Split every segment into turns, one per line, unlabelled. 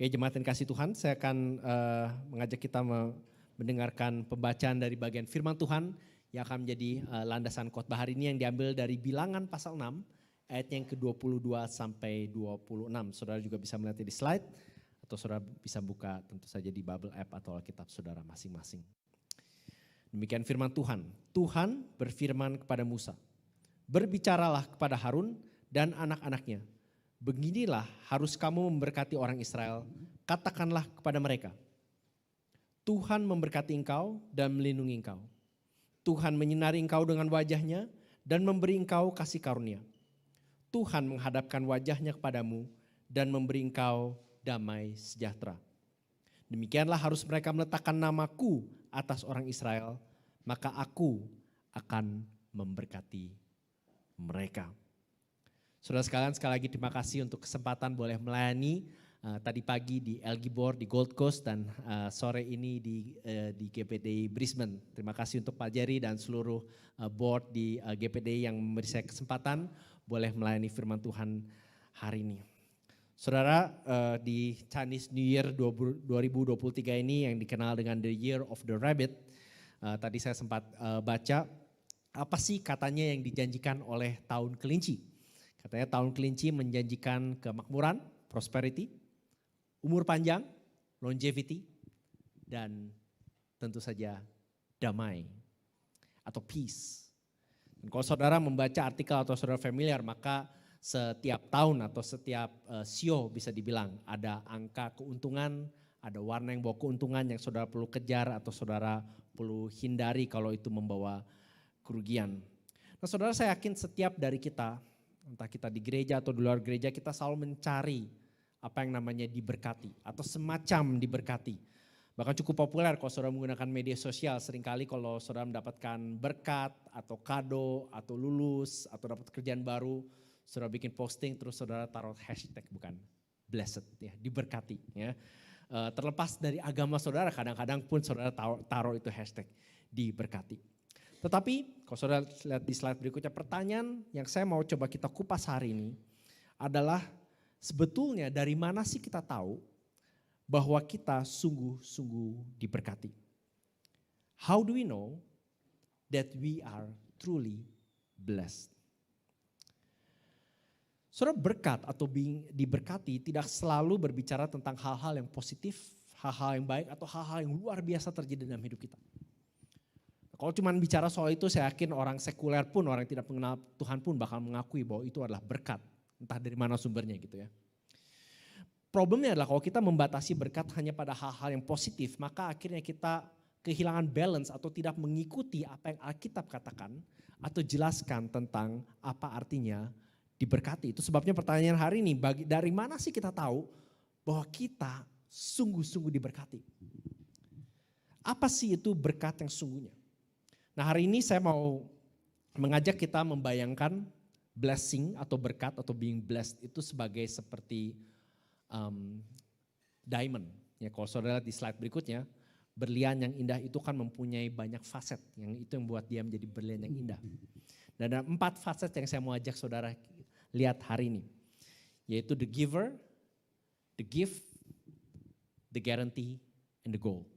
Oke, jemaat yang kasih Tuhan, saya akan mengajak kita mendengarkan pembacaan dari bagian firman Tuhan yang akan menjadi landasan khotbah hari ini yang diambil dari Bilangan pasal 6 ayat yang ke-22 sampai 26. Saudara juga bisa melihatnya di slide atau saudara bisa buka tentu saja di Bible app atau Alkitab saudara masing-masing. Demikian firman Tuhan. Tuhan berfirman kepada Musa, "Berbicaralah kepada Harun dan anak-anaknya. Beginilah harus kamu memberkati orang Israel, katakanlah kepada mereka, Tuhan memberkati engkau dan melindungi engkau. Tuhan menyinari engkau dengan wajahnya dan memberi engkau kasih karunia. Tuhan menghadapkan wajahnya kepadamu dan memberi engkau damai sejahtera. Demikianlah harus mereka meletakkan namaku atas orang Israel, maka aku akan memberkati mereka." Saudara sekalian, sekali lagi terima kasih untuk kesempatan boleh melayani tadi pagi di El Gibor di Gold Coast dan sore ini di GPD Brisbane. Terima kasih untuk Pak Jerry dan seluruh board di GPD yang memberi saya kesempatan boleh melayani firman Tuhan hari ini. Saudara, di Chinese New Year 2023 ini yang dikenal dengan The Year of the Rabbit, tadi saya sempat baca apa sih katanya yang dijanjikan oleh tahun kelinci. Katanya tahun kelinci menjanjikan kemakmuran, prosperity, umur panjang, longevity, dan tentu saja damai atau peace. Dan kalau saudara membaca artikel atau saudara familiar, maka setiap tahun atau setiap sio bisa dibilang ada angka keuntungan, ada warna yang bawa keuntungan yang saudara perlu kejar atau saudara perlu hindari kalau itu membawa kerugian. Nah saudara, saya yakin setiap dari kita, entah kita di gereja atau di luar gereja, kita selalu mencari apa yang namanya diberkati atau semacam diberkati. Bahkan cukup populer kalau saudara menggunakan media sosial, seringkali kalau saudara mendapatkan berkat atau kado atau lulus atau dapat kerjaan baru, saudara bikin posting terus saudara taruh hashtag, bukan blessed ya, diberkati ya. Terlepas dari agama saudara, kadang-kadang pun saudara taruh itu hashtag diberkati. Tetapi kalau saudara lihat di slide berikutnya, pertanyaan yang saya mau coba kita kupas hari ini adalah sebetulnya dari mana sih kita tahu bahwa kita sungguh-sungguh diberkati? How do we know that we are truly blessed? Saudara, berkat atau diberkati tidak selalu berbicara tentang hal-hal yang positif, hal-hal yang baik atau hal-hal yang luar biasa terjadi dalam hidup kita. Kalau cuma bicara soal itu, saya yakin orang sekuler pun, orang yang tidak mengenal Tuhan pun bakal mengakui bahwa itu adalah berkat. Entah dari mana sumbernya gitu ya. Problemnya adalah kalau kita membatasi berkat hanya pada hal-hal yang positif, maka akhirnya kita kehilangan balance atau tidak mengikuti apa yang Alkitab katakan atau jelaskan tentang apa artinya diberkati. Itu sebabnya pertanyaan hari ini, dari mana sih kita tahu bahwa kita sungguh-sungguh diberkati? Apa sih itu berkat yang sungguhnya? Nah hari ini saya mau mengajak kita membayangkan blessing atau berkat atau being blessed itu sebagai seperti diamond. Ya, kalau saudara lihat di slide berikutnya, berlian yang indah itu kan mempunyai banyak faset, yang itu yang membuat dia menjadi berlian yang indah. Dan ada 4 faset yang saya mau ajak saudara lihat hari ini, yaitu the giver, the gift, the guarantee, and the goal.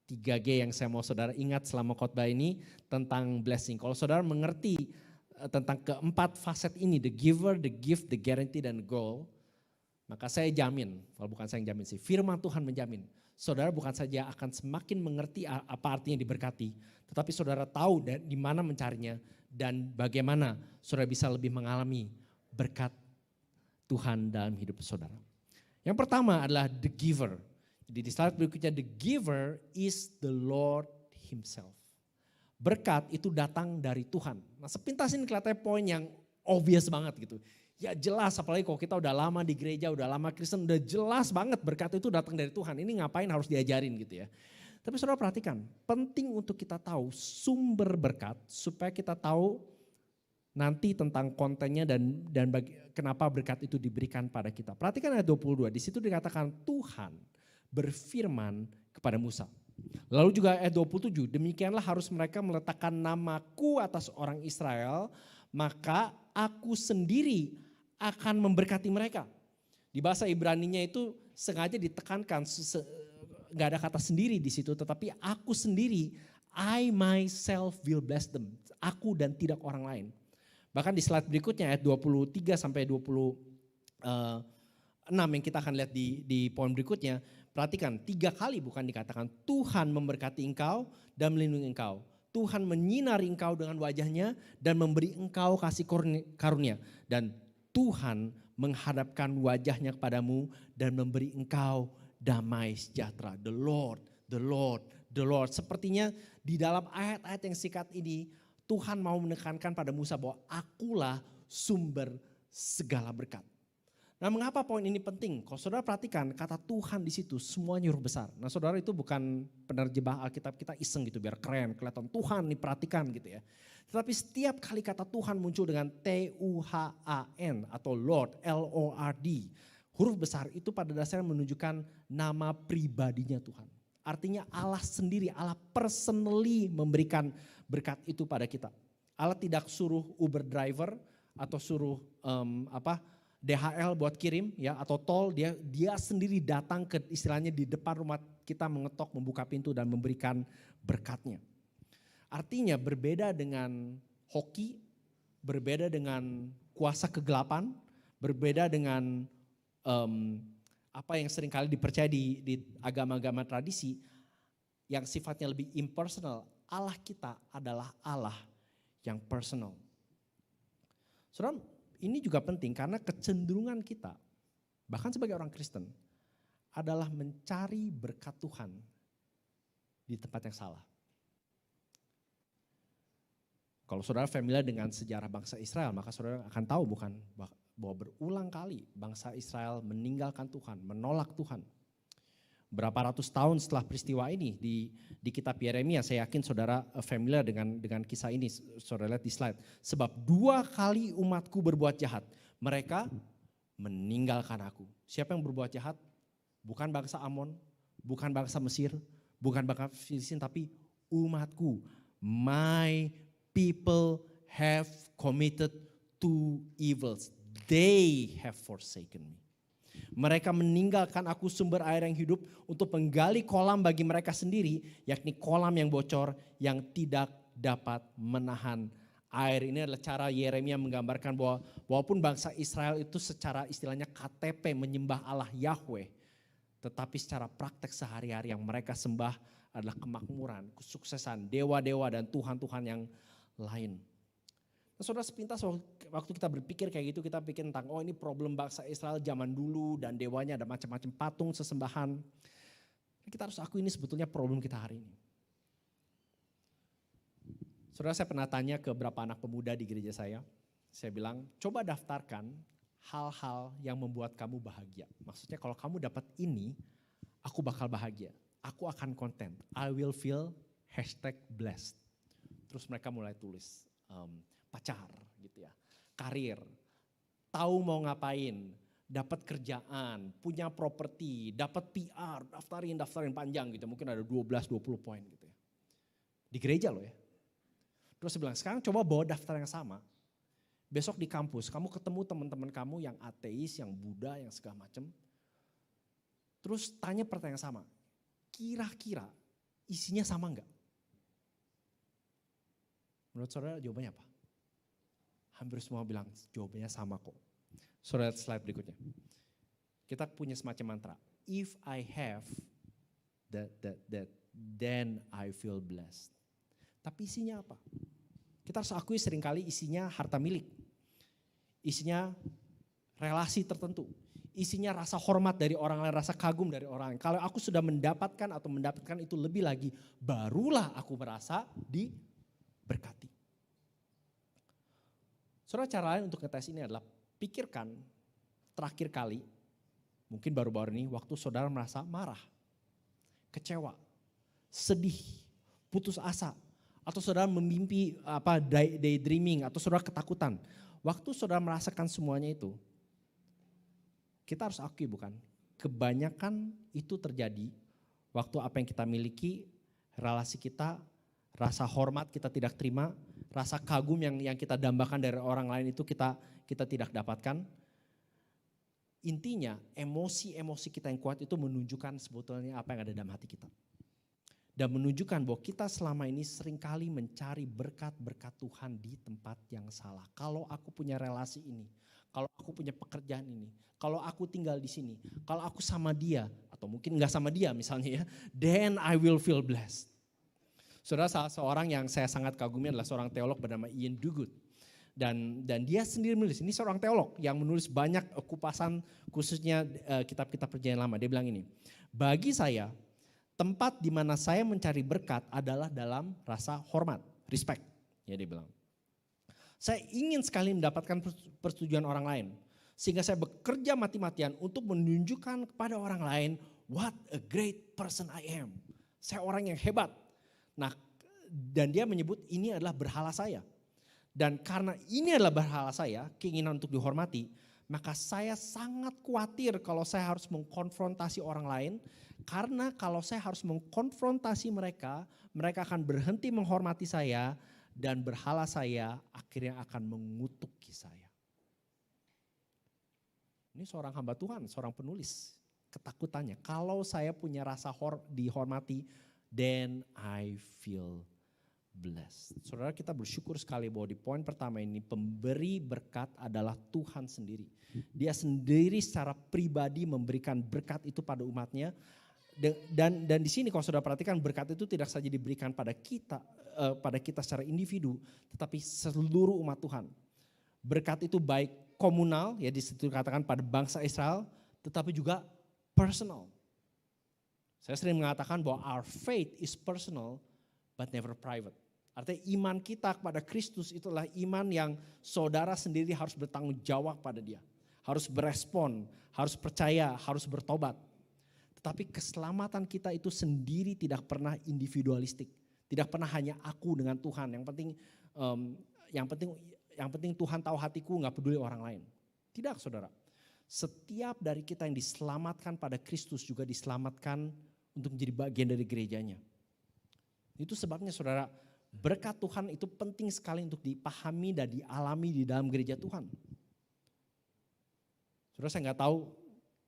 3G yang saya mau saudara ingat selama khotbah ini tentang blessing. Kalau saudara mengerti tentang keempat faset ini, the giver, the gift, the guarantee, dan the goal, maka saya jamin, kalau bukan saya yang jamin sih, firman Tuhan menjamin, saudara bukan saja akan semakin mengerti apa artinya diberkati, tetapi saudara tahu di mana mencarinya dan bagaimana saudara bisa lebih mengalami berkat Tuhan dalam hidup saudara. Yang pertama adalah the giver. Jadi di slide berikutnya, the giver is the Lord himself. Berkat itu datang dari Tuhan. Nah sepintas ini kelihatannya poin yang obvious banget gitu. Ya jelas, apalagi kalau kita udah lama di gereja, udah lama Kristen, udah jelas banget berkat itu datang dari Tuhan. Ini ngapain harus diajarin gitu ya. Tapi saudara perhatikan, penting untuk kita tahu sumber berkat supaya kita tahu nanti tentang kontennya dan kenapa berkat itu diberikan pada kita. Perhatikan ayat 22, di situ dikatakan Tuhan berfirman kepada Musa. Lalu juga ayat 27, demikianlah harus mereka meletakkan namaku atas orang Israel, maka aku sendiri akan memberkati mereka. Di bahasa Ibraninya itu sengaja ditekankan, nggak ada kata sendiri di situ, tetapi aku sendiri, I myself will bless them. Aku dan tidak orang lain. Bahkan di slide berikutnya ayat 23 sampai 26 yang kita akan lihat di poin berikutnya. Perhatikan, 3 kali bukan dikatakan Tuhan memberkati engkau dan melindungi engkau. Tuhan menyinari engkau dengan wajahnya dan memberi engkau kasih karunia. Dan Tuhan menghadapkan wajahnya kepadamu dan memberi engkau damai sejahtera. The Lord, the Lord, the Lord. Sepertinya di dalam ayat-ayat yang singkat ini Tuhan mau menekankan pada Musa bahwa akulah sumber segala berkat. Nah, mengapa poin ini penting? Kalau saudara perhatikan kata Tuhan di situ semuanya huruf besar. Nah, saudara itu bukan penerjemah Alkitab kita iseng gitu biar keren, kelihatan Tuhan nih perhatikan gitu ya. Tetapi setiap kali kata Tuhan muncul dengan T-U-H-A-N atau Lord, L-O-R-D. Huruf besar itu pada dasarnya menunjukkan nama pribadinya Tuhan. Artinya Allah sendiri, Allah personally memberikan berkat itu pada kita. Allah tidak suruh Uber driver atau suruh DHL buat kirim ya atau tol, dia sendiri datang ke istilahnya di depan rumah kita mengetok, membuka pintu dan memberikan berkatnya. Artinya berbeda dengan hoki, berbeda dengan kuasa kegelapan, berbeda dengan apa yang seringkali dipercaya di agama-agama tradisi yang sifatnya lebih impersonal. Allah kita adalah Allah yang personal. Saudara, ini juga penting karena kecenderungan kita, bahkan sebagai orang Kristen, adalah mencari berkat Tuhan di tempat yang salah. Kalau saudara familiar dengan sejarah bangsa Israel, maka saudara akan tahu bukan bahwa berulang kali bangsa Israel meninggalkan Tuhan, menolak Tuhan. Berapa ratus tahun setelah peristiwa ini di kitab Yeremia, saya yakin saudara familiar dengan kisah ini, saudara lihat di slide. Sebab 2 kali umatku berbuat jahat, mereka meninggalkan aku. Siapa yang berbuat jahat? Bukan bangsa Amon, bukan bangsa Mesir, bukan bangsa Filistin, tapi umatku. My people have committed 2 evils. They have forsaken me. Mereka meninggalkan aku sumber air yang hidup untuk menggali kolam bagi mereka sendiri, yakni kolam yang bocor yang tidak dapat menahan air. Ini adalah cara Yeremia menggambarkan bahwa walaupun bangsa Israel itu secara istilahnya KTP menyembah Allah Yahweh, tetapi secara praktek sehari-hari yang mereka sembah adalah kemakmuran, kesuksesan, dewa-dewa dan Tuhan-Tuhan yang lain. Nah, saudara, sepintas waktu kita berpikir kayak gitu, kita pikir tentang ini problem bangsa Israel zaman dulu dan dewanya ada macam-macam patung sesembahan. Kita harus akui ini sebetulnya problem kita hari ini. Saudara, saya pernah tanya ke beberapa anak pemuda di gereja saya bilang coba daftarkan hal-hal yang membuat kamu bahagia. Maksudnya kalau kamu dapat ini, aku bakal bahagia. Aku akan konten. I will feel #blessed. Terus mereka mulai tulis pacar gitu ya, karir, tahu mau ngapain, dapat kerjaan, punya properti, dapat PR, daftarin panjang gitu, mungkin ada 12-20 poin gitu ya. Di gereja loh ya. Terus saya bilang sekarang coba bawa daftar yang sama, besok di kampus kamu ketemu teman-teman kamu yang ateis, yang Buddha, yang segala macam. Terus tanya pertanyaan yang sama, kira-kira isinya sama enggak? Menurut saudara jawabannya apa? Hampir semua bilang jawabannya sama kok. Saudara lihat slide berikutnya. Kita punya semacam mantra. If I have that, then I feel blessed. Tapi isinya apa? Kita harus akui seringkali isinya harta milik. Isinya relasi tertentu. Isinya rasa hormat dari orang lain, rasa kagum dari orang lain. Kalau aku sudah mendapatkan itu lebih lagi, barulah aku merasa diberkati. Saudara, cara lain untuk ngetes ini adalah pikirkan terakhir kali, mungkin baru-baru ini waktu saudara merasa marah, kecewa, sedih, putus asa, atau saudara memimpi daydreaming, atau saudara ketakutan. Waktu saudara merasakan semuanya itu, kita harus akui bukan, kebanyakan itu terjadi waktu apa yang kita miliki, relasi kita, rasa hormat kita tidak terima, rasa kagum yang kita dambakan dari orang lain itu kita tidak dapatkan. Intinya emosi-emosi kita yang kuat itu menunjukkan sebetulnya apa yang ada dalam hati kita. Dan menunjukkan bahwa kita selama ini seringkali mencari berkat-berkat Tuhan di tempat yang salah. Kalau aku punya relasi ini, kalau aku punya pekerjaan ini, kalau aku tinggal di sini, kalau aku sama dia, atau mungkin enggak sama dia misalnya ya, then I will feel blessed. Saudara, salah seorang yang saya sangat kagumi adalah seorang teolog bernama Ian Duguid. Dan dia sendiri menulis, ini seorang teolog yang menulis banyak kupasan khususnya kitab-kitab perjanjian lama. Dia bilang ini, bagi saya tempat di mana saya mencari berkat adalah dalam rasa hormat, respect. Ya dia bilang. Saya ingin sekali mendapatkan persetujuan orang lain. Sehingga saya bekerja mati-matian untuk menunjukkan kepada orang lain, what a great person I am. Saya orang yang hebat. Nah, dan dia menyebut ini adalah berhala saya. Dan karena ini adalah berhala saya, keinginan untuk dihormati, maka saya sangat khawatir kalau saya harus mengkonfrontasi orang lain. Karena kalau saya harus mengkonfrontasi mereka, mereka akan berhenti menghormati saya dan berhala saya akhirnya akan mengutuki saya. Ini seorang hamba Tuhan, seorang penulis. Ketakutannya, kalau saya punya rasa dihormati, then I feel blessed. Saudara, kita bersyukur sekali bahwa di poin pertama ini pemberi berkat adalah Tuhan sendiri. Dia sendiri secara pribadi memberikan berkat itu pada umatnya. Dan di sini kalau saudara perhatikan berkat itu tidak saja diberikan pada kita secara individu, tetapi seluruh umat Tuhan. Berkat itu baik komunal, ya di situ dikatakan pada bangsa Israel, tetapi juga personal. Saya sering mengatakan bahwa our faith is personal but never private. Artinya iman kita kepada Kristus itulah iman yang saudara sendiri harus bertanggung jawab pada dia. Harus berespon, harus percaya, harus bertobat. Tetapi keselamatan kita itu sendiri tidak pernah individualistik. Tidak pernah hanya aku dengan Tuhan. Yang penting Tuhan tahu hatiku, gak peduli orang lain. Tidak, saudara. Setiap dari kita yang diselamatkan pada Kristus juga diselamatkan untuk menjadi bagian dari gerejanya. Itu sebabnya saudara, berkat Tuhan itu penting sekali untuk dipahami dan dialami di dalam gereja Tuhan. Saudara, saya gak tahu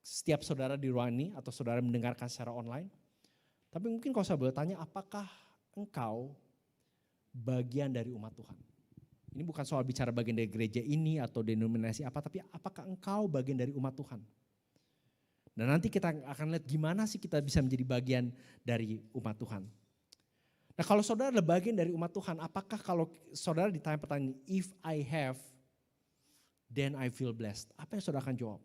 setiap saudara di ruang ini atau saudara mendengarkan secara online. Tapi mungkin kalau saya boleh tanya, apakah engkau bagian dari umat Tuhan? Ini bukan soal bicara bagian dari gereja ini atau denominasi apa, tapi apakah engkau bagian dari umat Tuhan? Dan nanti kita akan lihat gimana sih kita bisa menjadi bagian dari umat Tuhan. Nah, kalau saudara adalah bagian dari umat Tuhan, apakah kalau saudara ditanya pertanyaan, if I have, then I feel blessed. Apa yang saudara akan jawab?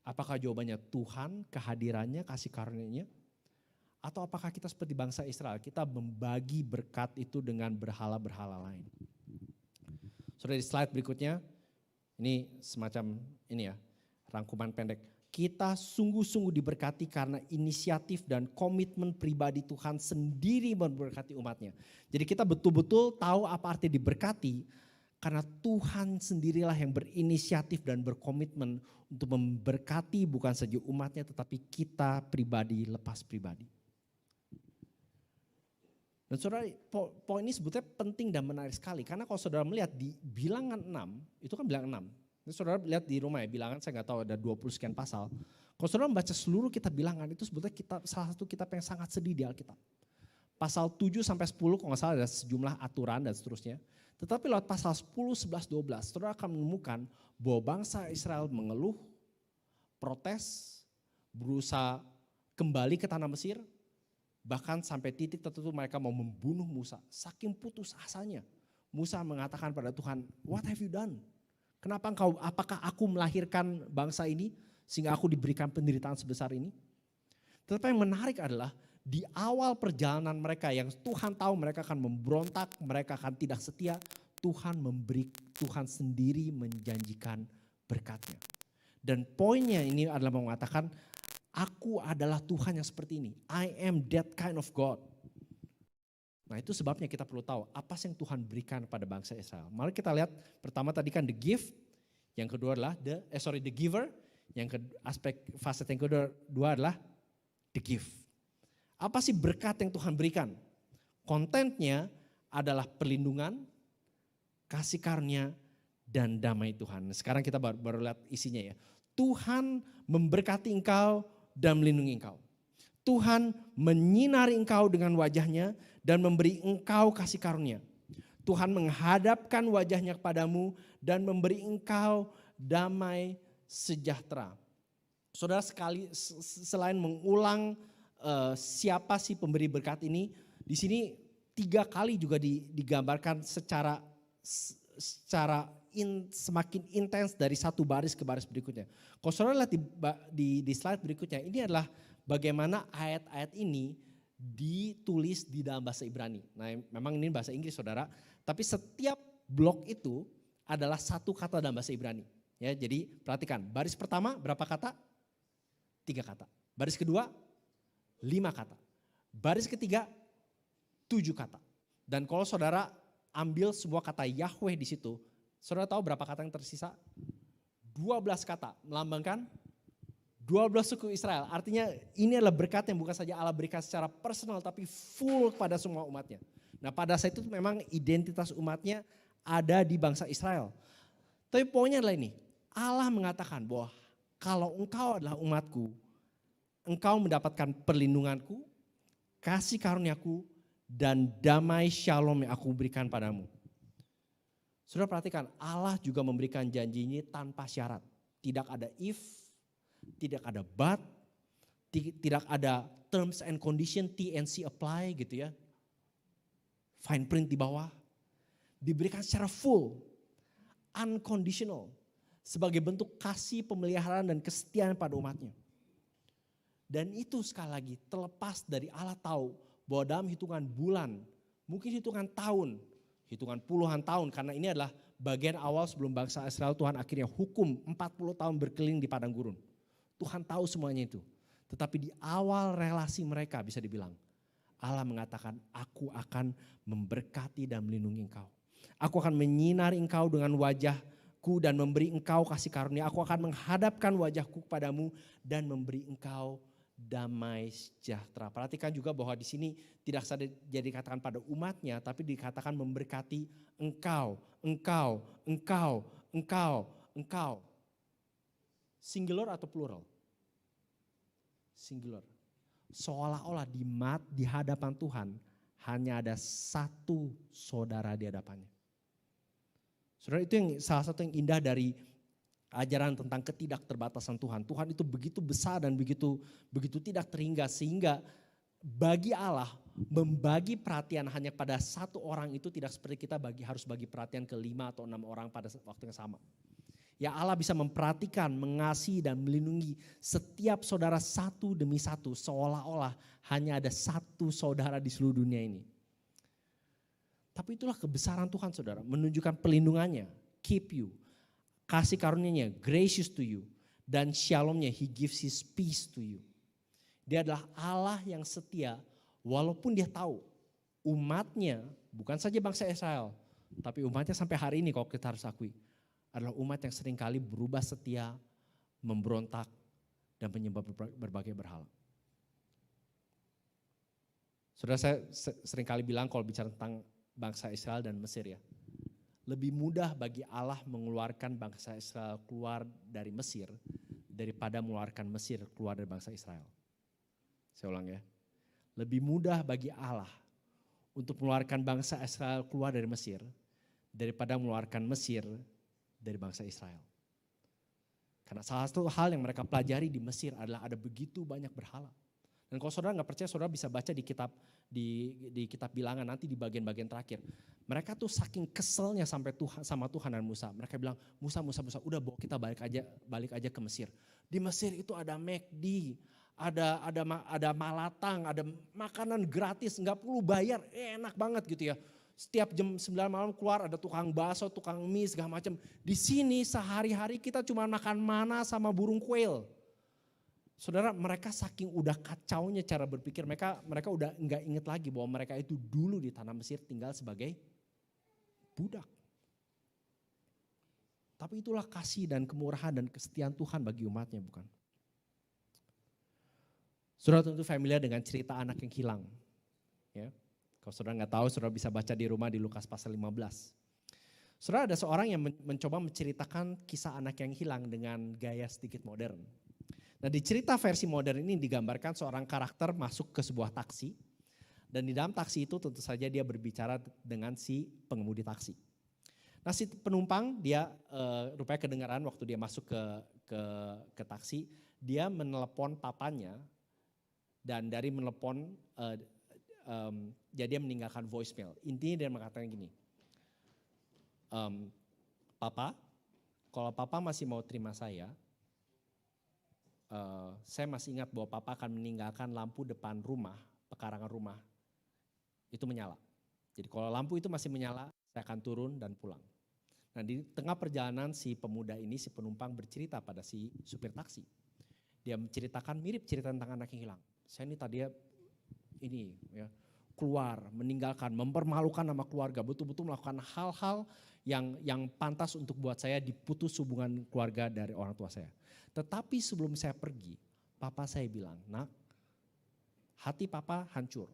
Apakah jawabannya Tuhan, kehadirannya, kasih karunia-Nya? Atau apakah kita seperti bangsa Israel, kita membagi berkat itu dengan berhala-berhala lain? Saudara, di slide berikutnya, ini semacam ini ya, rangkuman pendek. Kita sungguh-sungguh diberkati karena inisiatif dan komitmen pribadi Tuhan sendiri memberkati umatnya. Jadi kita betul-betul tahu apa arti diberkati karena Tuhan sendirilah yang berinisiatif dan berkomitmen untuk memberkati bukan saja umatnya tetapi kita pribadi lepas pribadi. Dan saudara, poin ini sebetulnya penting dan menarik sekali karena kalau saudara melihat di bilangan 6, itu kan bilangan 6. Ini saudara lihat di rumah ya, bilangan saya nggak tahu ada 20 sekian pasal. Kalau saudara membaca seluruh kitab bilangan itu sebetulnya salah satu kitab yang sangat sedih di Alkitab. Pasal 7 sampai 10 kalau nggak salah ada sejumlah aturan dan seterusnya. Tetapi lewat pasal 10, 11, 12 saudara akan menemukan bahwa bangsa Israel mengeluh, protes, berusaha kembali ke tanah Mesir. Bahkan sampai titik tertentu mereka mau membunuh Musa. Saking putus asanya Musa mengatakan pada Tuhan, what have you done? Apakah aku melahirkan bangsa ini sehingga aku diberikan penderitaan sebesar ini? Tetapi yang menarik adalah di awal perjalanan mereka yang Tuhan tahu mereka akan memberontak, mereka akan tidak setia, Tuhan sendiri menjanjikan berkatnya. Dan poinnya ini adalah mengatakan, aku adalah Tuhan yang seperti ini. I am that kind of God. Nah itu sebabnya kita perlu tahu apa sih yang Tuhan berikan pada bangsa Israel. Mari kita lihat pertama tadi kan the gift, yang kedua adalah the giver, aspek facet yang kedua adalah the gift. Apa sih berkat yang Tuhan berikan? Kontennya adalah perlindungan, kasih karunia, dan damai Tuhan. Sekarang kita baru lihat isinya ya. Tuhan memberkati engkau dan melindungi engkau. Tuhan menyinari engkau dengan wajahnya dan memberi engkau kasih karunia. Tuhan menghadapkan wajahnya kepadamu dan memberi engkau damai sejahtera. Saudara, selain mengulang siapa sih pemberi berkat ini, di sini 3 kali juga digambarkan secara semakin intens dari satu baris ke baris berikutnya. Kalau saudara lihat di slide berikutnya, ini adalah bagaimana ayat-ayat ini ditulis di dalam bahasa Ibrani. Nah, memang ini bahasa Inggris saudara, tapi setiap blok itu adalah satu kata dalam bahasa Ibrani. Ya, jadi perhatikan, baris pertama berapa kata? 3 kata. Baris kedua 5 kata. Baris ketiga 7 kata. Dan kalau saudara ambil semua kata Yahweh di situ, saudara tahu berapa kata yang tersisa? 12 kata, melambangkan 12 suku Israel. Artinya ini adalah berkat yang bukan saja Allah berikan secara personal, tapi full kepada semua umatnya. Nah, pada saat itu memang identitas umatnya ada di bangsa Israel. Tapi poinnya adalah ini, Allah mengatakan bahwa kalau engkau adalah umatku, engkau mendapatkan perlindunganku, kasih karuniaku, dan damai shalom yang aku berikan padamu. Saudara perhatikan, Allah juga memberikan janjinya tanpa syarat. Tidak ada if, tidak ada but, tidak ada terms and condition, TNC apply gitu ya. Fine print di bawah. Diberikan secara full, unconditional. Sebagai bentuk kasih, pemeliharaan dan kesetiaan pada umatnya. Dan itu sekali lagi terlepas dari Allah tahu bahwa dalam hitungan bulan, mungkin hitungan tahun, hitungan puluhan tahun, karena ini adalah bagian awal sebelum bangsa Israel Tuhan akhirnya hukum 40 tahun berkeliling di padang gurun. Tuhan tahu semuanya itu. Tetapi di awal relasi mereka bisa dibilang, Allah mengatakan aku akan memberkati dan melindungi engkau. Aku akan menyinari engkau dengan wajahku dan memberi engkau kasih karunia. Aku akan menghadapkan wajahku kepadamu dan memberi engkau damai sejahtera. Perhatikan juga bahwa di sini tidak saja dikatakan pada umatnya, tapi dikatakan memberkati engkau. Singular atau plural? Singular. Seolah-olah di hadapan Tuhan hanya ada satu saudara di hadapannya. Saudara, itu yang salah satu yang indah dari ajaran tentang ketidakterbatasan Tuhan. Tuhan itu begitu besar dan begitu tidak terhingga, sehingga bagi Allah membagi perhatian hanya pada satu orang itu tidak seperti kita harus bagi perhatian ke 5 atau 6 orang pada waktu yang sama. Ya, Allah bisa memperhatikan, mengasihi dan melindungi setiap saudara satu demi satu, seolah-olah hanya ada satu saudara di seluruh dunia ini. Tapi itulah kebesaran Tuhan saudara, menunjukkan pelindungannya, keep you, kasih karunia-Nya, gracious to you, dan shalom-Nya, He gives His peace to you. Dia adalah Allah yang setia, walaupun Dia tahu umatnya, bukan saja bangsa Israel, tapi umatnya sampai hari ini kalau kita harus akui, adalah umat yang seringkali berubah setia, memberontak, dan menyembah berbagai berhala. Saudara, saya seringkali bilang kalau bicara tentang bangsa Israel dan Mesir ya, lebih mudah bagi Allah mengeluarkan bangsa Israel keluar dari Mesir daripada mengeluarkan Mesir keluar dari bangsa Israel. Saya ulang ya, lebih mudah bagi Allah untuk mengeluarkan bangsa Israel keluar dari Mesir daripada mengeluarkan Mesir dari bangsa Israel. Karena salah satu hal yang mereka pelajari di Mesir adalah ada begitu banyak berhala. Dan kalau saudara nggak percaya, saudara bisa baca di kitab Bilangan nanti di bagian-bagian terakhir. Mereka tuh saking keselnya sama Tuhan dan Musa. Mereka bilang, Musa, udah bawa kita balik aja ke Mesir. Di Mesir itu ada McD, ada malatang, ada makanan gratis, nggak perlu bayar, enak banget gitu ya. Setiap jam 9 malam keluar ada tukang bakso, tukang mie segala macam. Di sini sehari-hari kita cuma makan mana sama burung kuil. Saudara, mereka saking udah kacaunya cara berpikir, mereka udah nggak inget lagi bahwa mereka itu dulu di tanah Mesir tinggal sebagai budak. Tapi itulah kasih dan kemurahan dan kesetiaan Tuhan bagi umatnya, bukan? Saudara tentu familiar dengan cerita anak yang hilang. Ya. Kalau saudara nggak tahu, saudara bisa baca di rumah di Lukas pasal 15. Saudara, ada seorang yang mencoba menceritakan kisah anak yang hilang dengan gaya sedikit modern. Nah, di cerita versi modern ini digambarkan seorang karakter masuk ke sebuah taksi. Dan di dalam taksi itu tentu saja dia berbicara dengan si pengemudi taksi. Nah, si penumpang dia rupanya kedengaran waktu dia masuk ke taksi, dia menelepon papanya dan dari menelepon dia meninggalkan voicemail. Intinya dia mengatakan gini, Papa, kalau Papa masih mau terima saya masih ingat bahwa Papa akan meninggalkan lampu depan rumah, pekarangan rumah, itu menyala. Jadi kalau lampu itu masih menyala, saya akan turun dan pulang. Nah, di tengah perjalanan si pemuda ini, si penumpang bercerita pada si supir taksi. Dia menceritakan mirip cerita tentang anak yang hilang. Saya ini tadi keluar, meninggalkan, mempermalukan nama keluarga, betul-betul melakukan hal-hal yang pantas untuk buat saya diputus hubungan keluarga dari orang tua saya. Tetapi sebelum saya pergi, papa saya bilang, nak, hati papa hancur.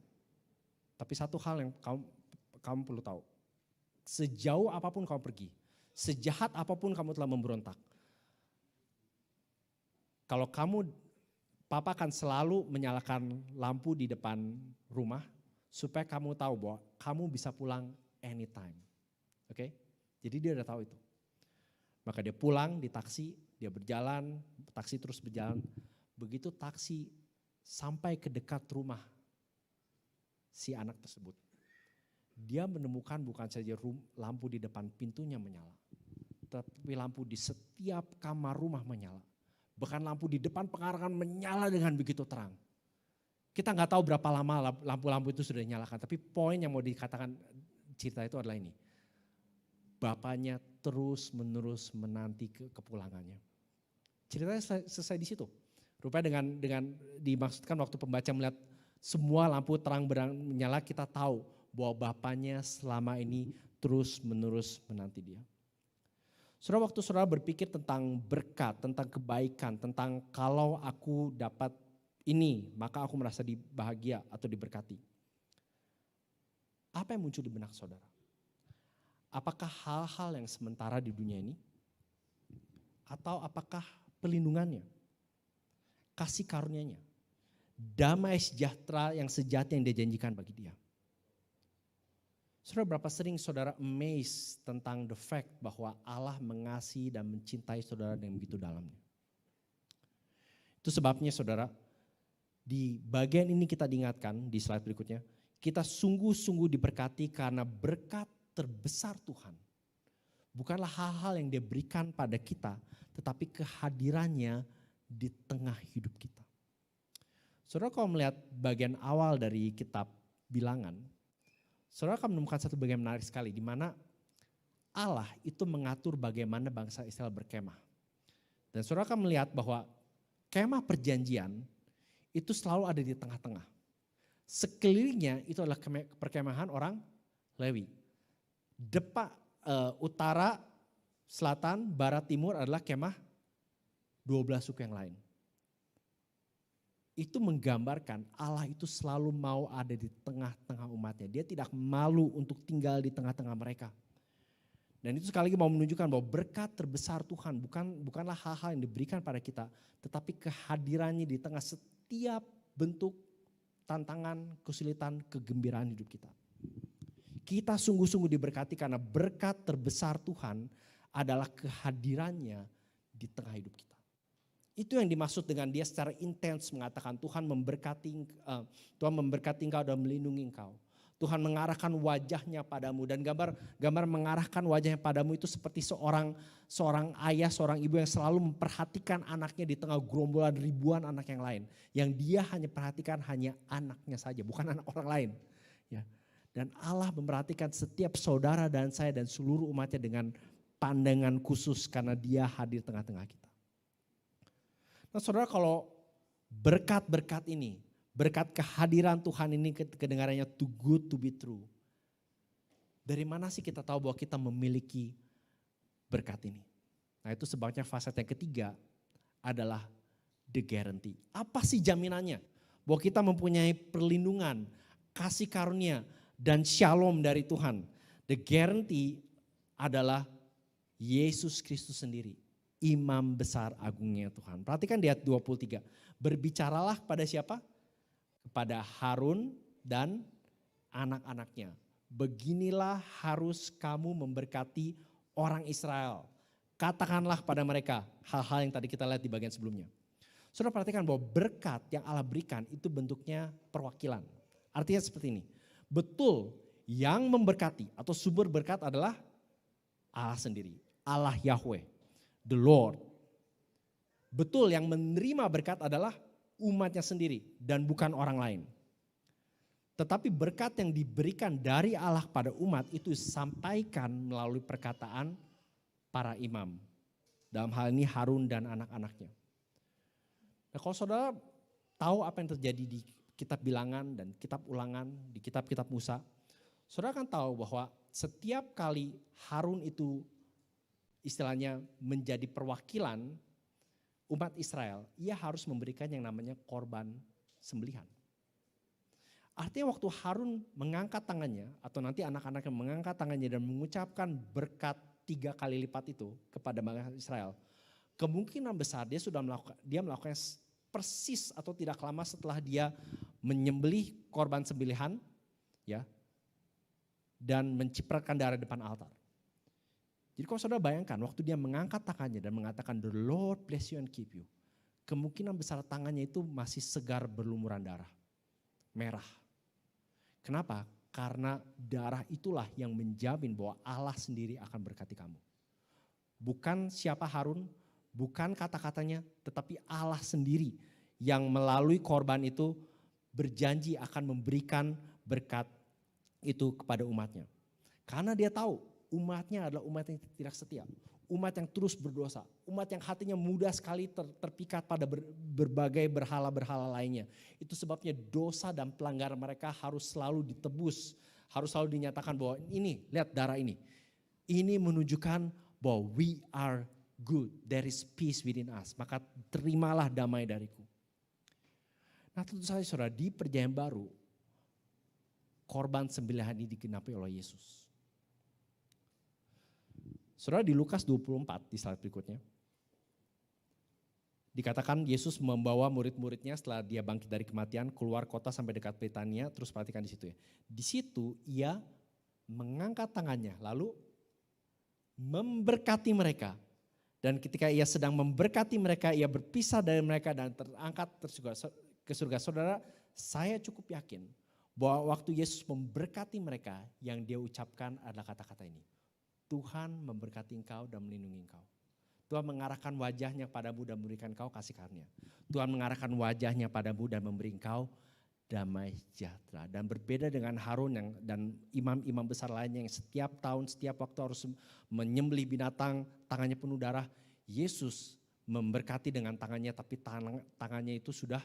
Tapi satu hal yang kamu perlu tahu, sejauh apapun kamu pergi, sejahat apapun kamu telah memberontak, kalau papa akan selalu menyalakan lampu di depan rumah supaya kamu tahu bahwa kamu bisa pulang anytime. Oke? Jadi dia udah tahu itu. Maka dia pulang di taksi, dia berjalan, taksi terus berjalan. Begitu taksi sampai ke dekat rumah si anak tersebut, dia menemukan bukan saja lampu di depan pintunya menyala, tapi lampu di setiap kamar rumah menyala. Bahkan lampu di depan pekarangan menyala dengan begitu terang. Kita nggak tahu berapa lama lampu-lampu itu sudah dinyalakan, tapi poin yang mau dikatakan cerita itu adalah ini. Bapaknya terus menerus menanti kepulangannya. Ceritanya selesai di situ. Rupanya dengan dimaksudkan waktu pembaca melihat semua lampu terang menyala, kita tahu bahwa bapaknya selama ini terus menerus menanti dia. Saudara, waktu saudara berpikir tentang berkat, tentang kebaikan, tentang kalau aku dapat ini maka aku merasa bahagia atau diberkati. Apa yang muncul di benak saudara? Apakah hal-hal yang sementara di dunia ini? Atau apakah pelindungannya? Kasih karunia-Nya? Damai sejahtera yang sejati yang dia janjikan bagi dia? Saudara, berapa sering saudara amazed tentang the fact bahwa Allah mengasihi dan mencintai saudara dengan begitu dalamnya. Itu sebabnya saudara, di bagian ini kita diingatkan di slide berikutnya, kita sungguh-sungguh diberkati karena berkat terbesar Tuhan bukanlah hal-hal yang dia berikan pada kita, tetapi kehadirannya di tengah hidup kita. Saudara, kalau melihat bagian awal dari kitab Bilangan, saudara akan menemukan satu bagian menarik sekali, di mana Allah itu mengatur bagaimana bangsa Israel berkemah. Dan saudara akan melihat bahwa kemah perjanjian itu selalu ada di tengah-tengah. Sekelilingnya itu adalah perkemahan orang Lewi. Utara, selatan, barat, timur adalah kemah 12 suku yang lain. Itu menggambarkan Allah itu selalu mau ada di tengah-tengah umatnya. Dia tidak malu untuk tinggal di tengah-tengah mereka. Dan itu sekali lagi mau menunjukkan bahwa berkat terbesar Tuhan bukanlah hal-hal yang diberikan pada kita, tetapi kehadirannya di tengah setiap bentuk tantangan, kesulitan, kegembiraan hidup kita. Kita sungguh-sungguh diberkati karena berkat terbesar Tuhan adalah kehadirannya di tengah hidup kita. Itu yang dimaksud dengan dia secara intens mengatakan Tuhan memberkati engkau dan melindungi engkau. Tuhan mengarahkan wajahnya padamu, dan gambar mengarahkan wajahnya padamu itu seperti seorang ayah, seorang ibu yang selalu memperhatikan anaknya di tengah gerombolan ribuan anak yang lain. Yang dia hanya perhatikan hanya anaknya saja, bukan anak orang lain. Ya. Dan Allah memperhatikan setiap saudara dan saya dan seluruh umatnya dengan pandangan khusus karena dia hadir tengah-tengah kita. Nah saudara, kalau berkat-berkat ini, berkat kehadiran Tuhan ini kedengarannya too good to be true. Dari mana sih kita tahu bahwa kita memiliki berkat ini? Nah itu sebabnya fasilitas yang ketiga adalah the guarantee. Apa sih jaminannya? Bahwa kita mempunyai perlindungan, kasih karunia, dan shalom dari Tuhan. The guarantee adalah Yesus Kristus sendiri, imam besar agungnya Tuhan. Perhatikan di ayat 23. Berbicaralah kepada siapa? Kepada Harun dan anak-anaknya. Beginilah harus kamu memberkati orang Israel. Katakanlah pada mereka hal-hal yang tadi kita lihat di bagian sebelumnya. Saudara perhatikan bahwa berkat yang Allah berikan itu bentuknya perwakilan. Artinya seperti ini. Betul, yang memberkati atau sumber berkat adalah Allah sendiri. Allah Yahweh, the Lord. Betul, yang menerima berkat adalah umatnya sendiri dan bukan orang lain. Tetapi berkat yang diberikan dari Allah pada umat itu disampaikan melalui perkataan para imam. Dalam hal ini Harun dan anak-anaknya. Nah, kalau saudara tahu apa yang terjadi di kitab Bilangan dan kitab Ulangan, di kitab-kitab Musa, saudara kan tahu bahwa setiap kali Harun itu istilahnya menjadi perwakilan umat Israel, ia harus memberikan yang namanya korban sembelihan. Artinya waktu Harun mengangkat tangannya atau nanti anak-anaknya mengangkat tangannya dan mengucapkan berkat 3 kali lipat itu kepada bangsa Israel, kemungkinan besar dia melakukan persis atau tidak lama setelah dia menyembelih korban sembelihan, ya, dan mencipratan darah depan altar. Jadi kalau saudara bayangkan waktu dia mengangkat tangannya dan mengatakan the Lord bless you and keep you, kemungkinan besar tangannya itu masih segar berlumuran darah merah. Kenapa? Karena darah itulah yang menjamin bahwa Allah sendiri akan berkati kamu. Bukan siapa Harun, bukan kata-katanya, tetapi Allah sendiri yang melalui korban itu berjanji akan memberikan berkat itu kepada umatnya. Karena dia tahu umatnya adalah umat yang tidak setia, umat yang terus berdosa, umat yang hatinya mudah sekali terpikat pada berbagai berhala-berhala lainnya. Itu sebabnya dosa dan pelanggaran mereka harus selalu ditebus, harus selalu dinyatakan bahwa ini, lihat darah ini. Ini menunjukkan bahwa we are good, there is peace within us. Maka terimalah damai dariku. Nah tentu saja saudara, di perjanjian baru, korban sembelihan ini digenapi oleh Yesus. Saudara di Lukas 24 di slide berikutnya, dikatakan Yesus membawa murid-muridnya setelah dia bangkit dari kematian keluar kota sampai dekat Betania, terus perhatikan di situ ya. Di situ ia mengangkat tangannya lalu memberkati mereka. Dan ketika ia sedang memberkati mereka, ia berpisah dari mereka dan terangkat ke surga. Saudara, saya cukup yakin bahwa waktu Yesus memberkati mereka, yang dia ucapkan adalah kata-kata ini. Tuhan memberkati engkau dan melindungi engkau. Tuhan mengarahkan wajahnya padamu dan memberikan engkau kasih karunia. Tuhan mengarahkan wajahnya padamu dan memberi engkau damai sejahtera. Dan berbeda dengan Harun dan imam-imam besar lainnya yang setiap tahun, setiap waktu harus menyembelih binatang, tangannya penuh darah. Yesus memberkati dengan tangannya, tapi tangannya itu sudah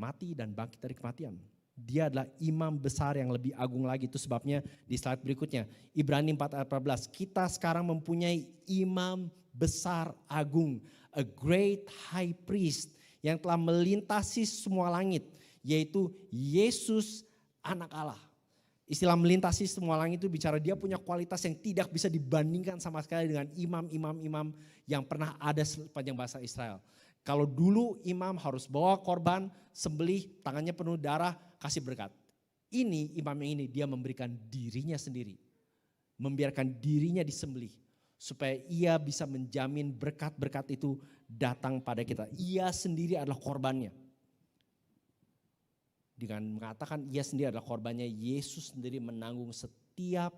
mati dan bangkit dari kematian. Dia adalah imam besar yang lebih agung lagi. Itu sebabnya di slide berikutnya, Ibrani 4 ayat 14, kita sekarang mempunyai imam besar agung, a great high priest yang telah melintasi semua langit, yaitu Yesus anak Allah. Istilah melintasi semua langit itu bicara dia punya kualitas yang tidak bisa dibandingkan sama sekali dengan imam-imam yang pernah ada sepanjang bangsa Israel. Kalau dulu imam harus bawa korban, sembelih, tangannya penuh darah, kasih berkat. Ini imam yang ini dia memberikan dirinya sendiri. Membiarkan dirinya disembelih. Supaya ia bisa menjamin berkat-berkat itu datang pada kita. Ia sendiri adalah korbannya. Dengan mengatakan ia sendiri adalah korbannya, Yesus sendiri menanggung setiap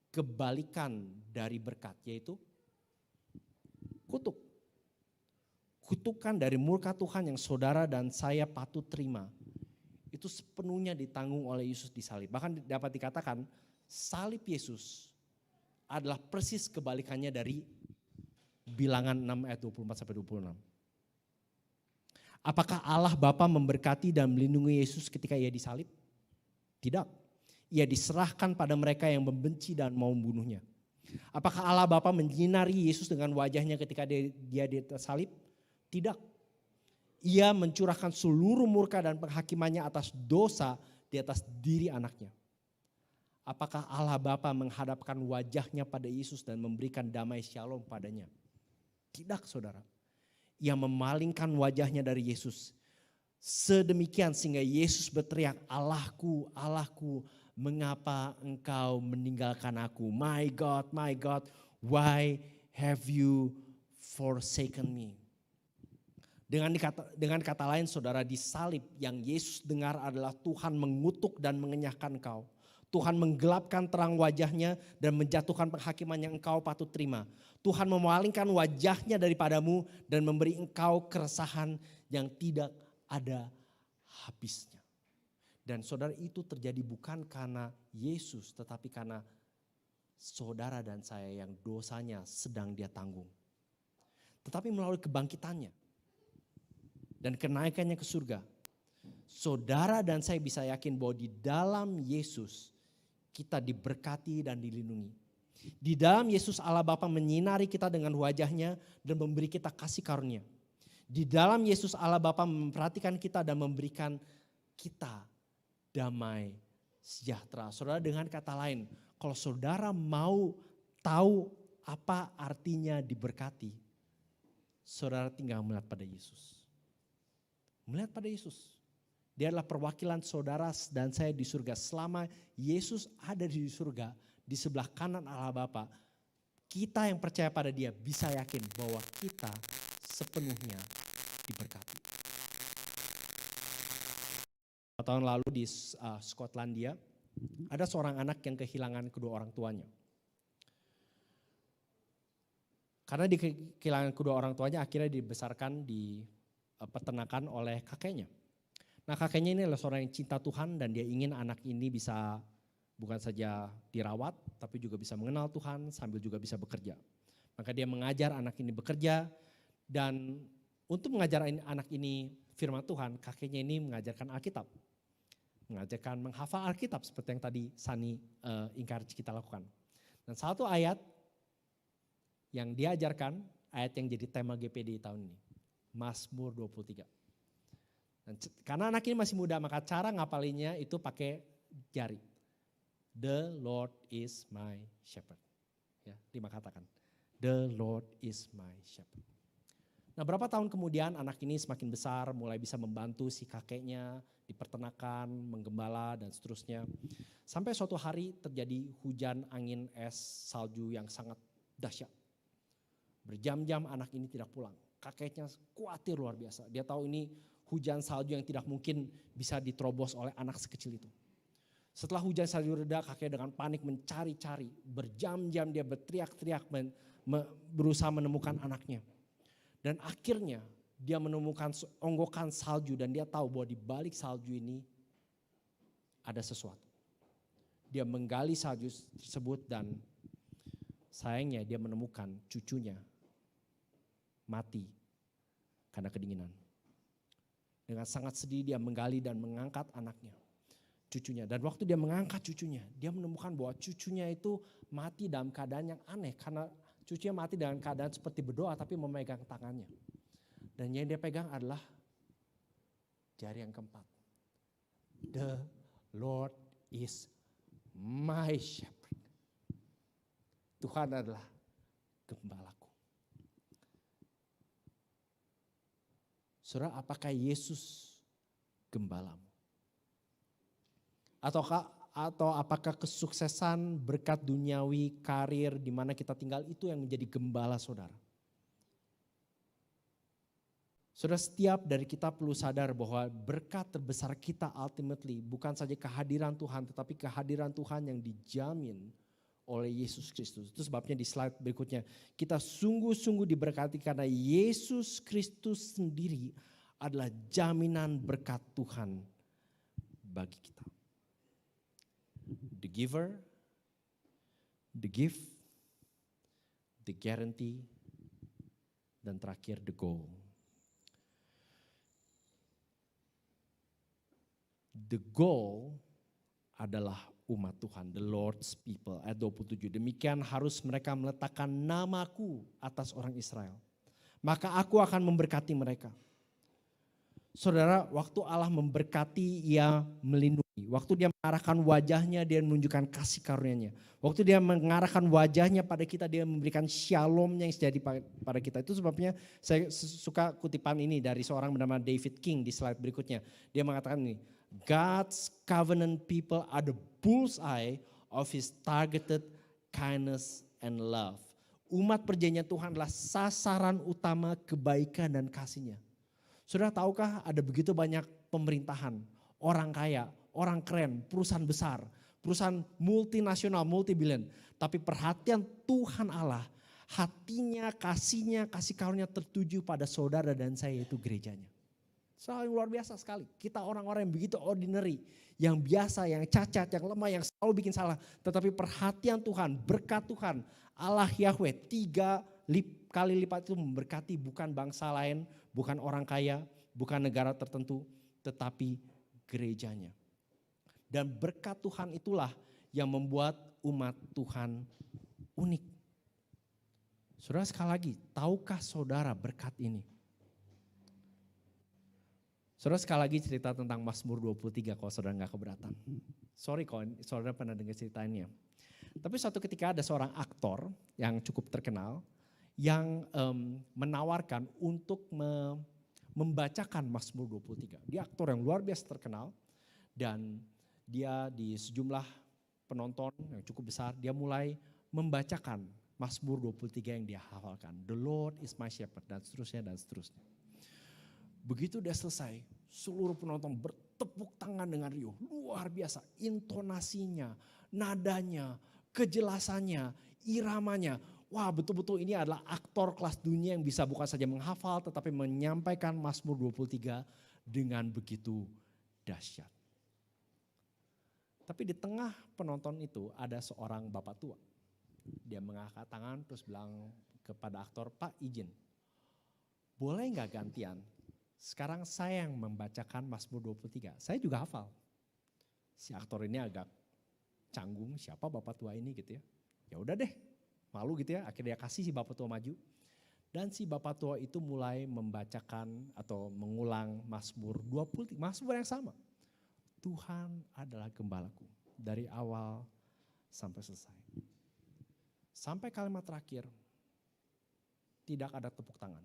kebalikan dari berkat. Yaitu kutuk. Kutukan dari murka Tuhan yang saudara dan saya patut terima. Itu sepenuhnya ditanggung oleh Yesus di salib. Bahkan dapat dikatakan salib Yesus adalah persis kebalikannya dari Bilangan 6 ayat 24-26. Apakah Allah Bapa memberkati dan melindungi Yesus ketika ia disalib? Tidak. Ia diserahkan pada mereka yang membenci dan mau membunuhnya. Apakah Allah Bapa menyinari Yesus dengan wajahnya ketika dia disalib? Tidak. Ia mencurahkan seluruh murka dan penghakimannya atas dosa di atas diri anaknya. Apakah Allah Bapa menghadapkan wajahnya pada Yesus dan memberikan damai shalom padanya? Tidak, saudara. Ia memalingkan wajahnya dari Yesus. Sedemikian sehingga Yesus berteriak, Allahku, Allahku, mengapa engkau meninggalkan aku? My God, why have you forsaken me? Dengan kata lain, saudara, di salib yang Yesus dengar adalah Tuhan mengutuk dan mengenyahkan engkau. Tuhan menggelapkan terang wajahnya dan menjatuhkan penghakiman yang engkau patut terima. Tuhan memalingkan wajahnya daripadamu dan memberi engkau keresahan yang tidak ada habisnya. Dan saudara, itu terjadi bukan karena Yesus, tetapi karena saudara dan saya yang dosanya sedang dia tanggung. Tetapi melalui kebangkitannya dan kenaikannya ke surga, saudara dan saya bisa yakin bahwa di dalam Yesus kita diberkati dan dilindungi. Di dalam Yesus Allah Bapa menyinari kita dengan wajahnya dan memberi kita kasih karunia. Di dalam Yesus Allah Bapa memperhatikan kita dan memberikan kita damai sejahtera. Saudara, dengan kata lain, kalau saudara mau tahu apa artinya diberkati, saudara tinggal melihat pada Yesus. Melihat pada Yesus. Dia adalah perwakilan saudara dan saya di surga. Selama Yesus ada di surga, di sebelah kanan Allah Bapa, kita yang percaya pada dia bisa yakin bahwa kita sepenuhnya diberkati. Tahun lalu di Skotlandia, ada seorang anak yang kehilangan kedua orang tuanya. Karena kehilangan kedua orang tuanya, akhirnya dibesarkan di peternakan oleh kakeknya. Nah, kakeknya ini adalah seorang yang cinta Tuhan dan dia ingin anak ini bisa bukan saja dirawat tapi juga bisa mengenal Tuhan sambil juga bisa bekerja. Maka dia mengajar anak ini bekerja dan untuk mengajar anak ini firman Tuhan, kakeknya ini mengajarkan Alkitab. Mengajarkan menghafal Alkitab seperti yang tadi Sani encourage kita lakukan. Dan satu ayat yang diajarkan, ayat yang jadi tema GPD tahun ini, Mazmur 23. Dan karena anak ini masih muda, maka cara ngapalinnya itu pakai jari. The Lord is my shepherd. Ya, 5 kata kan. The Lord is my shepherd. Nah, berapa tahun kemudian anak ini semakin besar, mulai bisa membantu si kakeknya di peternakan, menggembala dan seterusnya. Sampai suatu hari terjadi hujan, angin, es, salju yang sangat dahsyat. Berjam-jam anak ini tidak pulang. Kakeknya khawatir luar biasa. Dia tahu ini hujan salju yang tidak mungkin bisa diterobos oleh anak sekecil itu. Setelah hujan salju reda, kakek dengan panik mencari-cari. Berjam-jam dia berteriak-teriak berusaha menemukan anaknya. Dan akhirnya dia menemukan onggokan salju dan dia tahu bahwa di balik salju ini ada sesuatu. Dia menggali salju tersebut dan sayangnya dia menemukan cucunya mati karena kedinginan. Dengan sangat sedih dia menggali dan mengangkat anaknya, cucunya. Dan waktu dia mengangkat cucunya, dia menemukan bahwa cucunya itu mati dalam keadaan yang aneh. Karena cucunya mati dalam keadaan seperti berdoa tapi memegang tangannya. Dan yang dia pegang adalah jari yang keempat. The Lord is my shepherd. Tuhan adalah gembalaku. Saudara, apakah Yesus gembalamu? Atau apakah kesuksesan, berkat duniawi, karir di mana kita tinggal itu yang menjadi gembala saudara? Saudara, setiap dari kita perlu sadar bahwa berkat terbesar kita ultimately bukan saja kehadiran Tuhan, tetapi kehadiran Tuhan yang dijamin oleh Yesus Kristus. Itu sebabnya di slide berikutnya kita sungguh-sungguh diberkati karena Yesus Kristus sendiri adalah jaminan berkat Tuhan bagi kita. The giver, the gift, the guarantee, dan terakhir the goal. The goal adalah umat Tuhan, the Lord's people. Ayat 27, demikian harus mereka meletakkan namaku atas orang Israel. Maka aku akan memberkati mereka. Saudara, waktu Allah memberkati, Ia melindungi. Waktu Dia mengarahkan wajahnya, Dia menunjukkan kasih karunia-Nya. Waktu Dia mengarahkan wajahnya pada kita, Dia memberikan shalom-Nya yang sejati pada kita. Itu sebabnya saya suka kutipan ini dari seorang bernama David King di slide berikutnya. Dia mengatakan ini, God's covenant people are the bullseye of His targeted kindness and love. Umat perjanjian Tuhan adalah sasaran utama kebaikan dan kasih-Nya. Saudara tahukah ada begitu banyak pemerintahan, orang kaya, orang keren, perusahaan besar, perusahaan multinasional, multibillion. Tapi perhatian Tuhan Allah, hatinya, kasihnya, kasih karunia tertuju pada saudara dan saya, yaitu gerejanya. Soal yang luar biasa sekali. Kita orang-orang yang begitu ordinary, yang biasa, yang cacat, yang lemah, yang selalu bikin salah. Tetapi perhatian Tuhan, berkat Tuhan, Allah Yahweh 3 kali lipat itu memberkati bukan bangsa lain, bukan orang kaya, bukan negara tertentu, tetapi gerejanya. Dan berkat Tuhan itulah yang membuat umat Tuhan unik. Saudara sekali lagi, tahukah saudara berkat ini? Saudara sekali lagi cerita tentang Mazmur 23 kalau saudara gak keberatan. Sorry kalau saudara pernah dengar ceritanya. Tapi suatu ketika ada seorang aktor yang cukup terkenal, yang menawarkan untuk membacakan Mazmur 23. Dia aktor yang luar biasa terkenal dan dia di sejumlah penonton yang cukup besar, dia mulai membacakan Mazmur 23 yang dia hafalkan. The Lord is my shepherd dan seterusnya dan seterusnya. Begitu dia selesai, seluruh penonton bertepuk tangan dengan riuh. Luar biasa, intonasinya, nadanya, kejelasannya, iramanya. Wah, betul-betul ini adalah aktor kelas dunia yang bisa bukan saja menghafal tetapi menyampaikan Mazmur 23 dengan begitu dahsyat. Tapi di tengah penonton itu ada seorang bapak tua. Dia mengangkat tangan terus bilang kepada aktor, Pak izin, boleh gak gantian? Sekarang saya yang membacakan Mazmur 23, saya juga hafal. Si aktor ini agak canggung, siapa bapak tua ini gitu ya. Ya udah deh. Malu gitu ya, akhirnya dia kasih si bapak tua maju. Dan si bapak tua itu mulai membacakan atau mengulang Mazmur 23, Mazmur yang sama. Tuhan adalah gembalaku dari awal sampai selesai. Sampai kalimat terakhir, tidak ada tepuk tangan.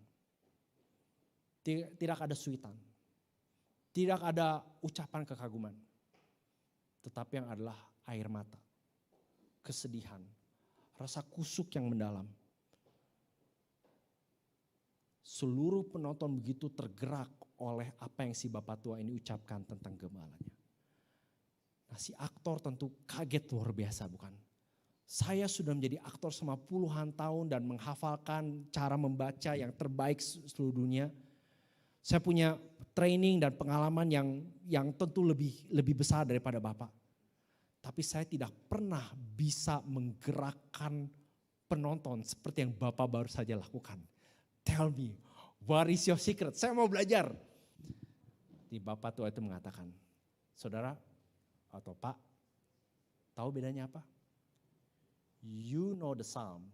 Tidak ada suitan. Tidak ada ucapan kekaguman. Tetapi yang adalah air mata, kesedihan, rasa kusuk yang mendalam. Seluruh penonton begitu tergerak oleh apa yang si bapak tua ini ucapkan tentang gembalanya. Nah, si aktor tentu kaget luar biasa bukan? Saya sudah menjadi aktor selama puluhan tahun dan menghafalkan cara membaca yang terbaik seluruh dunia. Saya punya training dan pengalaman yang tentu lebih besar daripada Bapak. Tapi saya tidak pernah bisa menggerakkan penonton seperti yang Bapak baru saja lakukan. Tell me, what is your secret? Saya mau belajar. Di bapak tua itu mengatakan, saudara atau Pak, tahu bedanya apa? You know the psalm,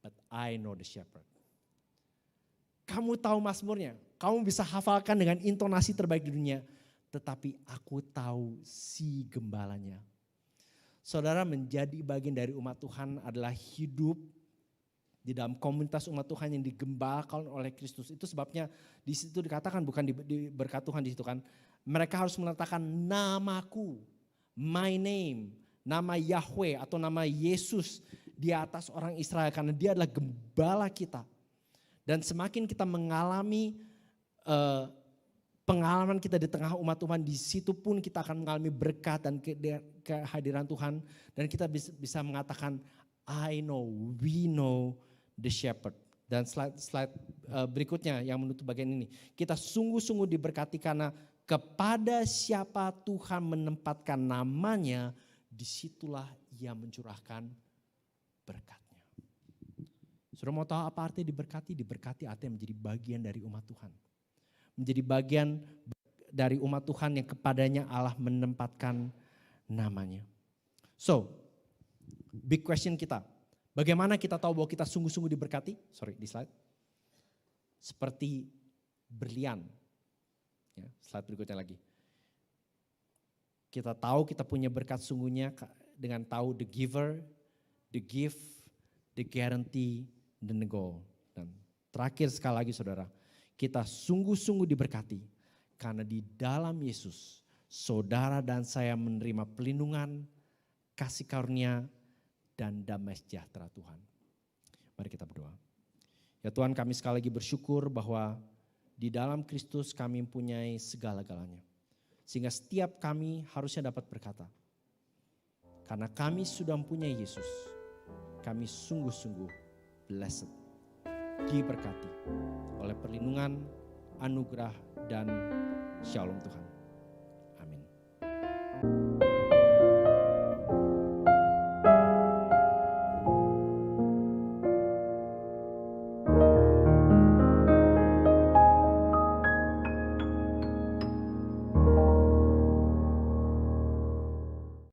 but I know the shepherd. Kamu tahu Mazmurnya, kamu bisa hafalkan dengan intonasi terbaik di dunia. Tetapi aku tahu si gembalanya. Saudara, menjadi bagian dari umat Tuhan adalah hidup di dalam komunitas umat Tuhan yang digembalakan oleh Kristus. Itu sebabnya di situ dikatakan, bukan di berkat Tuhan di situ kan. Mereka harus meletakkan namaku, my name, nama Yahweh atau nama Yesus di atas orang Israel. Karena dia adalah gembala kita. Dan semakin kita mengalami pengalaman kita di tengah umat Tuhan, di situ pun kita akan mengalami berkat dan kehadiran Tuhan. Dan kita bisa mengatakan, I know, we know the shepherd. Dan slide berikutnya yang menutup bagian ini. Kita sungguh-sungguh diberkati karena kepada siapa Tuhan menempatkan namanya, disitulah ia mencurahkan berkatnya. Sudah mau tahu apa arti diberkati? Diberkati artinya menjadi bagian dari umat Tuhan. Menjadi bagian dari umat Tuhan yang kepadanya Allah menempatkan namanya. So, big question kita. Bagaimana kita tahu bahwa kita sungguh-sungguh diberkati? Sorry, di slide. Seperti berlian Ya, slide berikutnya lagi. Kita tahu kita punya berkat sungguhnya dengan tahu the giver, the gift, the guarantee, dan the goal. Dan terakhir sekali lagi saudara, kita sungguh-sungguh diberkati karena di dalam Yesus saudara dan saya menerima pelindungan, kasih karunia, dan damai sejahtera Tuhan. Mari kita berdoa. Ya Tuhan, kami sekali lagi bersyukur bahwa di dalam Kristus kami mempunyai segala-galanya. Sehingga setiap kami harusnya dapat berkata, karena kami sudah mempunyai Yesus, kami sungguh-sungguh blessed, diberkati oleh perlindungan, anugerah, dan shalom Tuhan.